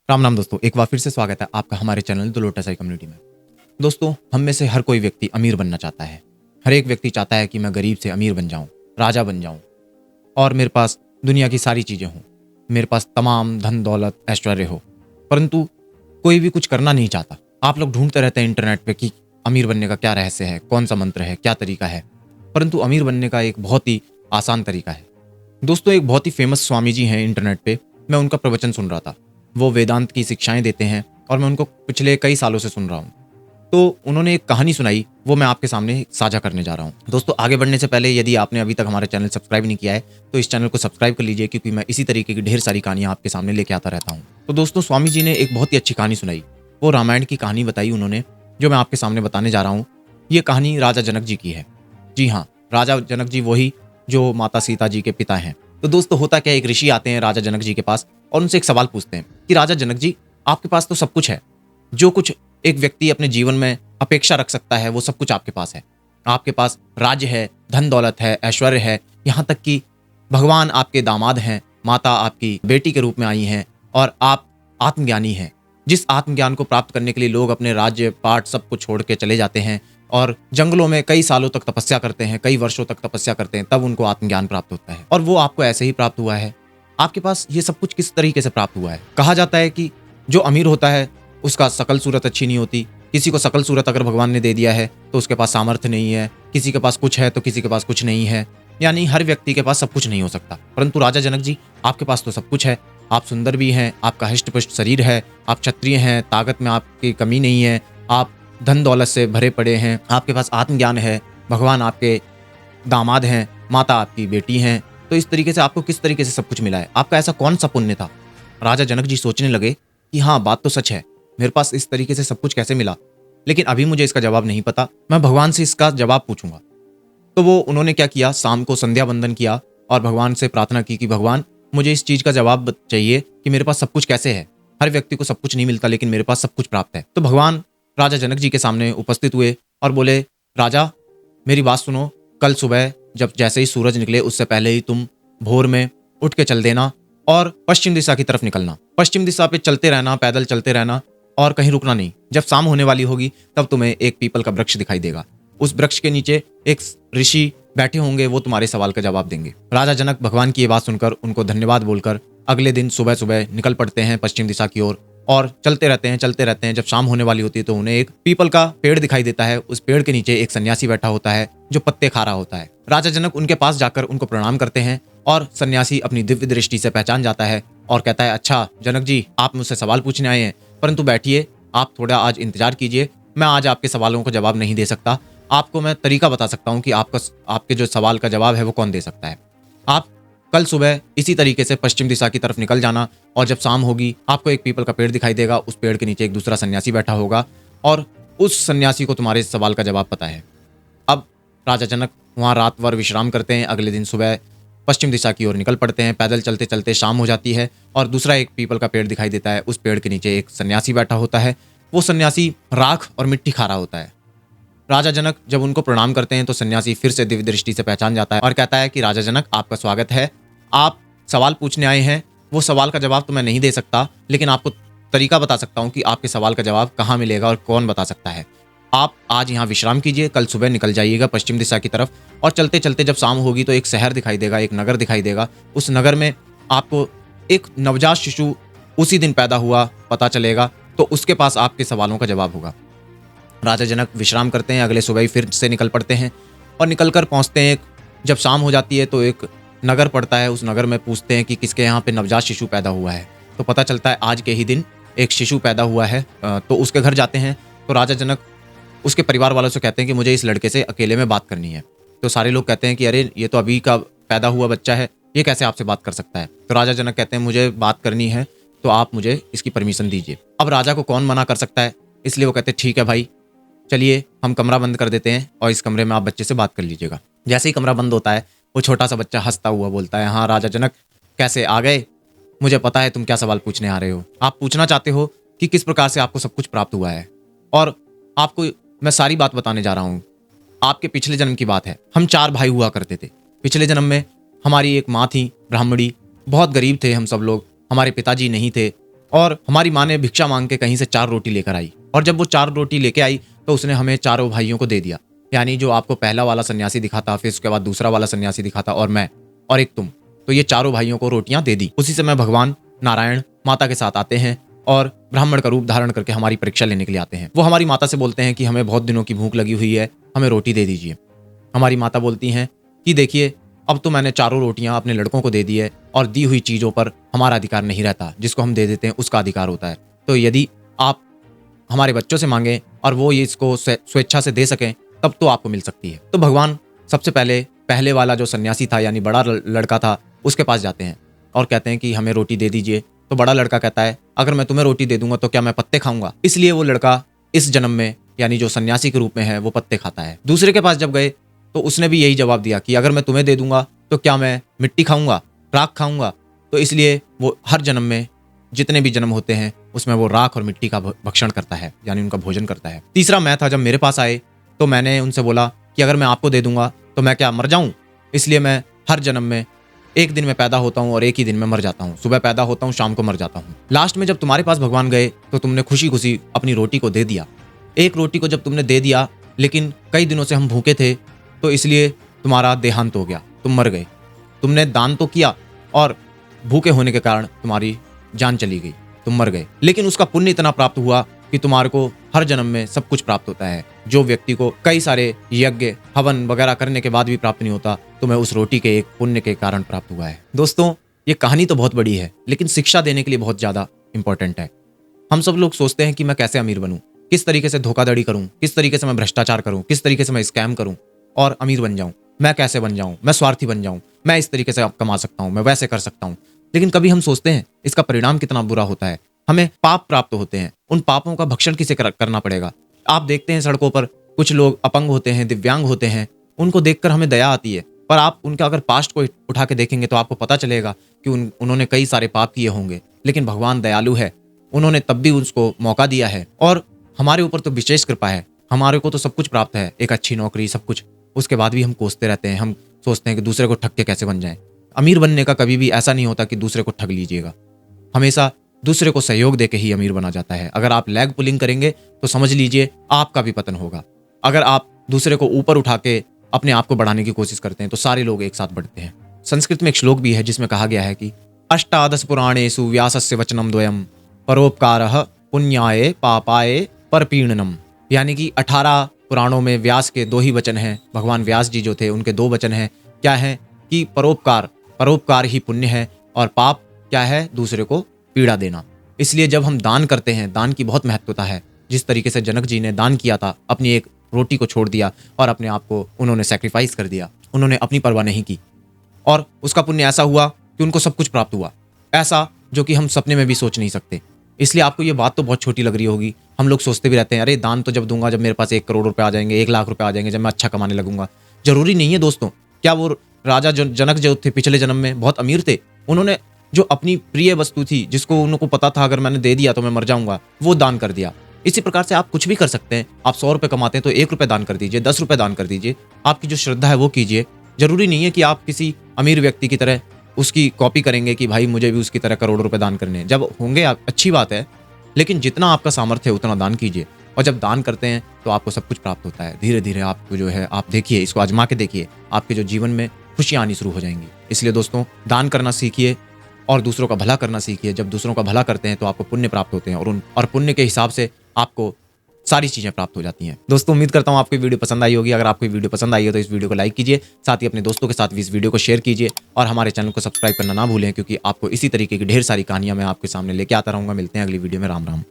राम नाम दोस्तों, एक बार फिर से स्वागत है आपका हमारे channel the lotus I community में। दोस्तों, हम में से हर कोई व्यक्ति अमीर बनना चाहता है। हर एक व्यक्ति चाहता है कि मैं गरीब से अमीर बन जाऊं, राजा बन जाऊं और मेरे पास दुनिया की सारी चीजें हों, मेरे पास तमाम धन दौलत ऐश्वर्य हो। परंतु कोई भी कुछ करना नहीं चाहता। आप लोग ढूंढते रहते हैं इंटरनेट पे कि अमीर बनने का क्या रहस्य है, कौन सा मंत्र है, क्या तरीका है। परंतु अमीर बनने का एक बहुत ही आसान तरीका है। दोस्तों, एक बहुत ही फेमस स्वामी जी हैं इंटरनेट पे, मैं उनका प्रवचन सुन रहा था। वो वेदांत की शिक्षाएं देते हैं और मैं उनको पिछले कई सालों से सुन रहा हूँ। तो उन्होंने एक कहानी सुनाई, वो मैं आपके सामने साझा करने जा रहा हूँ। दोस्तों, आगे बढ़ने से पहले यदि आपने अभी तक हमारे चैनल सब्सक्राइब नहीं किया है तो इस चैनल को सब्सक्राइब कर लीजिए, क्योंकि मैं इसी तरीके की ढेर सारी कहानियां आपके सामने लेके आता रहता हूँ। तो दोस्तों, स्वामी जी ने एक बहुत ही अच्छी कहानी सुनाई। वो रामायण की कहानी बताई उन्होंने, जो मैं आपके सामने बताने जा रहा हूँ। ये कहानी राजा जनक जी की है। जी हाँ, राजा जनक जी वही जो माता सीता जी के पिता हैं। तो दोस्तों, होता क्या है, एक ऋषि आते हैं राजा जनक जी के पास और उनसे एक सवाल पूछते हैं कि राजा जनक जी, आपके पास तो सब कुछ है, जो कुछ एक व्यक्ति अपने जीवन में अपेक्षा रख सकता है वो सब कुछ आपके पास है। आपके पास राज्य है, धन दौलत है, ऐश्वर्य है, यहाँ तक कि भगवान आपके दामाद हैं, माता आपकी बेटी के रूप में आई हैं और आप आत्मज्ञानी हैं। जिस आत्मज्ञान को प्राप्त करने के लिए लोग अपने राज्य पाठ सब कुछ छोड़ के चले जाते हैं और जंगलों में कई सालों तक तपस्या करते हैं, कई वर्षों तक तपस्या करते हैं, तब उनको आत्मज्ञान प्राप्त होता है। और वो आपको ऐसे ही प्राप्त हुआ है। आपके पास ये सब कुछ किस तरीके से प्राप्त हुआ है? कहा जाता है कि जो अमीर होता है उसका शकल सूरत अच्छी नहीं होती। किसी को शकल सूरत अगर भगवान ने दे दिया है तो उसके पास सामर्थ्य नहीं है, किसी के पास कुछ है तो किसी के पास कुछ नहीं है। यानी हर व्यक्ति के पास सब कुछ नहीं हो सकता। परंतु राजा जनक जी, आपके पास तो सब कुछ है। आप सुंदर भी हैं, आपका हष्ट-पुष्ट शरीर है, आप क्षत्रिय हैं, ताकत में आपकी कमी नहीं है, आप धन दौलत से भरे पड़े हैं, आपके पास आत्मज्ञान है, भगवान आपके दामाद हैं, माता आपकी बेटी हैं। तो इस तरीके से आपको किस तरीके से सब कुछ मिला है? आपका ऐसा कौन सा पुण्य था? राजा जनक जी सोचने लगे कि हाँ, बात तो सच है, मेरे पास इस तरीके से सब कुछ कैसे मिला, लेकिन अभी मुझे इसका जवाब नहीं पता। मैं भगवान से इसका जवाब पूछूंगा। तो वो उन्होंने क्या किया, शाम को संध्या वंदन किया और भगवान से प्रार्थना की कि भगवान, मुझे इस चीज का जवाब चाहिए कि मेरे पास सब कुछ कैसे है। हर व्यक्ति को सब कुछ नहीं मिलता, लेकिन मेरे पास सब कुछ प्राप्त है। तो भगवान राजा जनक जी के सामने उपस्थित हुए और बोले, राजा मेरी बात सुनो, कल सुबह जब जैसे ही सूरज निकले उससे पहले ही तुम भोर में उठ के चल देना और पश्चिम दिशा की तरफ निकलना। पश्चिम दिशा पे चलते रहना, पैदल चलते रहना और कहीं रुकना नहीं। जब शाम होने वाली होगी तब तुम्हें एक पीपल का वृक्ष दिखाई देगा। उस वृक्ष के नीचे एक ऋषि बैठे होंगे, वो तुम्हारे सवाल का जवाब देंगे। राजा जनक भगवान की ये बात सुनकर उनको धन्यवाद बोलकर अगले दिन सुबह सुबह निकल पड़ते हैं पश्चिम दिशा की ओर और चलते रहते हैं, चलते रहते हैं। जब शाम होने वाली होती है तो उन्हें एक पीपल का पेड़ दिखाई देता है। उस पेड़ के नीचे एक सन्यासी बैठा होता है जो पत्ते खा रहा होता है। राजा जनक उनके पास जाकर उनको प्रणाम करते हैं और सन्यासी अपनी दिव्य दृष्टि से पहचान जाता है और कहता है, अच्छा जनक जी, आप मुझसे सवाल पूछने आए हैं, परंतु बैठिए, आप थोड़ा आज इंतजार कीजिए। मैं आज आपके सवालों का जवाब नहीं दे सकता। आपको मैं तरीका बता सकता हूँ कि आपके जो सवाल का जवाब है वो कौन दे सकता है। आप कल सुबह इसी तरीके से पश्चिम दिशा की तरफ निकल जाना और जब शाम होगी आपको एक पीपल का पेड़ दिखाई देगा। उस पेड़ के नीचे एक दूसरा सन्यासी बैठा होगा और उस सन्यासी को तुम्हारे सवाल का जवाब पता है। अब राजा जनक वहाँ रात भर विश्राम करते हैं। अगले दिन सुबह पश्चिम दिशा की ओर निकल पड़ते हैं। पैदल चलते चलते शाम हो जाती है और दूसरा एक पीपल का पेड़ दिखाई देता है। उस पेड़ के नीचे एक सन्यासी बैठा होता है। वो सन्यासी राख और मिट्टी खा रहा होता है। राजा जनक जब उनको प्रणाम करते हैं तो सन्यासी फिर से दिव्य दृष्टि से पहचान जाता है और कहता है कि राजा जनक, आपका स्वागत है। आप सवाल पूछने आए हैं। वो सवाल का जवाब तो मैं नहीं दे सकता, लेकिन आपको तरीका बता सकता हूँ कि आपके सवाल का जवाब कहाँ मिलेगा और कौन बता सकता है। आप आज यहाँ विश्राम कीजिए, कल सुबह निकल जाइएगा पश्चिम दिशा की तरफ और चलते चलते जब शाम होगी तो एक शहर दिखाई देगा, एक नगर दिखाई देगा। उस नगर में आपको एक नवजात शिशु उसी दिन पैदा हुआ पता चलेगा, तो उसके पास आपके सवालों का जवाब होगा। राजा जनक विश्राम करते हैं, अगले सुबह ही फिर से निकल पड़ते हैं और निकलकर पहुंचते हैं। जब शाम हो जाती है तो एक नगर पड़ता है। उस नगर में पूछते हैं कि किसके यहाँ पे नवजात शिशु पैदा हुआ है। तो पता चलता है आज के ही दिन एक शिशु पैदा हुआ है। तो उसके घर जाते हैं तो राजा जनक उसके परिवार वालों से कहते हैं कि मुझे इस लड़के से अकेले में बात करनी है। तो सारे लोग कहते हैं कि अरे, ये तो अभी का पैदा हुआ बच्चा है, ये कैसे आपसे बात कर सकता है। तो राजा जनक कहते हैं, मुझे बात करनी है तो आप मुझे इसकी परमिशन दीजिए। अब राजा को कौन मना कर सकता है, इसलिए वो कहते हैं ठीक है भाई, चलिए हम कमरा बंद कर देते हैं और इस कमरे में आप बच्चे से बात कर लीजिएगा। जैसे ही कमरा बंद होता है वो छोटा सा बच्चा हंसता हुआ बोलता है, हाँ राजा जनक, कैसे आ गए? मुझे पता है तुम क्या सवाल पूछने आ रहे हो। आप पूछना चाहते हो कि किस प्रकार से आपको सब कुछ प्राप्त हुआ है और आपको मैं सारी बात बताने जा रहा हूँ। आपके पिछले जन्म की बात है। हम 4 भाई हुआ करते थे। पिछले जन्म में हमारी एक माँ थी ब्राह्मणी, बहुत गरीब थे हम सब लोग। हमारे पिताजी नहीं थे और हमारी माँ ने भिक्षा मांग के कहीं से 4 रोटी लेकर आई, और जब वो 4 रोटी लेके आई तो उसने हमें चारों भाइयों को दे दिया। यानी जो आपको पहला वाला सन्यासी दिखा था, फिर उसके बाद दूसरा वाला सन्यासी दिखा था, और मैं, और एक तुम, तो ये चारों भाइयों को रोटियां दे दी। उसी समय भगवान नारायण माता के साथ आते हैं और ब्राह्मण का रूप धारण करके हमारी परीक्षा लेने के लिए आते हैं। वो हमारी माता से बोलते हैं कि हमें बहुत दिनों की भूख लगी हुई है, हमें रोटी दे दीजिए। हमारी माता बोलती हैं कि देखिए, अब तो मैंने चारों रोटियां अपने लड़कों को दे दी है, और दी हुई चीज़ों पर हमारा अधिकार नहीं रहता, जिसको हम दे देते हैं उसका अधिकार होता है। तो यदि आप हमारे बच्चों से मांगें और वो ये इसको स्वेच्छा से दे सकें, तब तो आपको मिल सकती है। तो भगवान सबसे पहले वाला जो सन्यासी था, यानी बड़ा लड़का था, उसके पास जाते हैं और कहते हैं कि हमें रोटी दे दीजिए। तो बड़ा लड़का कहता है, अगर मैं तुम्हें रोटी दे दूंगा तो क्या मैं पत्ते खाऊंगा? इसलिए वो लड़का इस जन्म में, यानी जो सन्यासी के रूप में है, वो पत्ते खाता है। दूसरे के पास जब गए तो उसने भी यही जवाब दिया कि अगर मैं तुम्हें दे दूंगा तो क्या मैं मिट्टी खाऊंगा, राख खाऊंगा? तो इसलिए वो हर जन्म में, जितने भी जन्म होते हैं, उसमें वो राख और मिट्टी का भक्षण करता है, यानी उनका भोजन करता है। तीसरा मैं था, जब मेरे पास आए तो मैंने उनसे बोला कि अगर मैं आपको दे दूंगा तो मैं क्या मर जाऊं? इसलिए मैं हर जन्म में एक दिन में पैदा होता हूं और एक ही दिन में मर जाता हूं। सुबह पैदा होता हूं, शाम को मर जाता हूं। लास्ट में जब तुम्हारे पास भगवान गए तो तुमने खुशी खुशी अपनी रोटी को दे दिया। एक रोटी को जब तुमने दे दिया, लेकिन कई दिनों से हम भूखे थे, तो इसलिए तुम्हारा देहांत हो गया, तुम मर गए। तुमने दान तो किया और भूखे होने के कारण तुम्हारी जान चली गई, तुम मर गए। लेकिन उसका पुण्य इतना प्राप्त हुआ कि तुम्हारे को हर जन्म में सब कुछ प्राप्त होता है, जो व्यक्ति को कई सारे यज्ञ हवन वगैरह करने के बाद भी प्राप्त नहीं होता, तुम्हें उस रोटी के एक पुण्य के कारण प्राप्त हुआ है। दोस्तों, ये कहानी तो बहुत बड़ी है, लेकिन शिक्षा देने के लिए बहुत ज्यादा इंपॉर्टेंट है। हम सब लोग सोचते हैं कि मैं कैसे अमीर बनूं, किस तरीके से धोखाधड़ी करूं, किस तरीके से मैं भ्रष्टाचार करूं, किस तरीके से मैं स्कैम करूं और अमीर बन जाऊं, मैं कैसे बन जाऊं, मैं स्वार्थी बन जाऊं, मैं इस तरीके से कमा सकता हूं, मैं वैसे कर सकता हूं। लेकिन कभी हम सोचते हैं इसका परिणाम कितना बुरा होता है। हमें पाप प्राप्त होते हैं, उन पापों का भक्षण किसे करना पड़ेगा। आप देखते हैं सड़कों पर कुछ लोग अपंग होते हैं, दिव्यांग होते हैं, उनको देखकर हमें दया आती है, पर आप उनका अगर पास्ट को उठा के देखेंगे तो आपको पता चलेगा कि उन्होंने कई सारे पाप किए होंगे। लेकिन भगवान दयालु है, उन्होंने तब भी उसको मौका दिया है, और हमारे ऊपर तो विशेष कृपा है। हमारे को तो सब कुछ प्राप्त है, एक अच्छी नौकरी, सब कुछ। उसके बाद भी हम कोसते रहते हैं, हम सोचते हैं कि दूसरे को ठग के कैसे बन जाए। अमीर बनने का कभी भी ऐसा नहीं होता कि दूसरे को ठग लीजिएगा, हमेशा दूसरे को सहयोग देके ही अमीर बना जाता है। अगर आप लैग पुलिंग करेंगे तो समझ लीजिए आपका भी पतन होगा। अगर आप दूसरे को ऊपर उठा के अपने आप को बढ़ाने की कोशिश करते हैं तो सारे लोग एक साथ बढ़ते हैं। संस्कृत में एक श्लोक भी है जिसमें कहा गया है कि अष्टादश पुराणेषु व्यासस्य वचनम द्वयम परोपकारः पुण्याय पापाय परपीड़नम। यानी कि 18 पुराणों में व्यास के 2 ही वचन हैं। भगवान व्यास जी जो थे उनके 2 वचन हैं। क्या है कि परोपकार ही पुण्य है, और पाप क्या है, दूसरे को पीड़ा देना। इसलिए जब हम दान करते हैं, दान की बहुत महत्वता है। जिस तरीके से जनक जी ने दान किया था, अपनी एक रोटी को छोड़ दिया और अपने आप को उन्होंने सैक्रिफाइस कर दिया, उन्होंने अपनी परवाह नहीं की, और उसका पुण्य ऐसा हुआ कि उनको सब कुछ प्राप्त हुआ, ऐसा जो कि हम सपने में भी सोच नहीं सकते। इसलिए आपको ये बात तो बहुत छोटी लग रही होगी। हम लोग सोचते भी रहते हैं, अरे दान तो जब दूंगा जब मेरे पास 1 करोड़ रुपए आ जाएंगे, 1 लाख रुपए आ जाएंगे, जब मैं अच्छा कमाने लगूंगा। जरूरी नहीं है दोस्तों। क्या वो राजा जनक जो थे पिछले जन्म में बहुत अमीर थे? उन्होंने जो अपनी प्रिय वस्तु थी, जिसको उनको पता था अगर मैंने दे दिया तो मैं मर जाऊंगा, वो दान कर दिया। इसी प्रकार से आप कुछ भी कर सकते हैं। आप 100 रुपए कमाते हैं तो 1 रुपए दान कर दीजिए, 10 रुपए दान कर दीजिए। आपकी जो श्रद्धा है वो कीजिए। जरूरी नहीं है कि आप किसी अमीर व्यक्ति की तरह उसकी कॉपी करेंगे कि भाई मुझे भी उसकी तरह करोड़ों रुपए दान करने हैं। जब होंगे अच्छी बात है, लेकिन जितना आपका सामर्थ्य है उतना दान कीजिए। और जब दान करते हैं तो आपको सब कुछ प्राप्त होता है। धीरे धीरे आपको जो है, आप देखिए, इसको आजमा के देखिए, आपके जो जीवन में खुशियां आनी शुरू हो जाएंगी। इसलिए दोस्तों, दान करना सीखिए और दूसरों का भला करना सीखिए। जब दूसरों का भला करते हैं तो आपको पुण्य प्राप्त होते हैं, और पुण्य के हिसाब से आपको सारी चीजें प्राप्त हो जाती हैं। दोस्तों, उम्मीद करता हूं आपको वीडियो पसंद आई होगी। अगर आपको वीडियो पसंद आई हो तो इस वीडियो को लाइक कीजिए, साथ ही अपने दोस्तों के साथ भी इस वीडियो को शेयर कीजिए, और हमारे चैनल को सब्सक्राइब करना ना भूलें, क्योंकि आपको इसी तरीके की ढेर सारी कहानियां मैं आपके सामने लेके आता रहूंगा। मिलते हैं अगली वीडियो में। राम राम।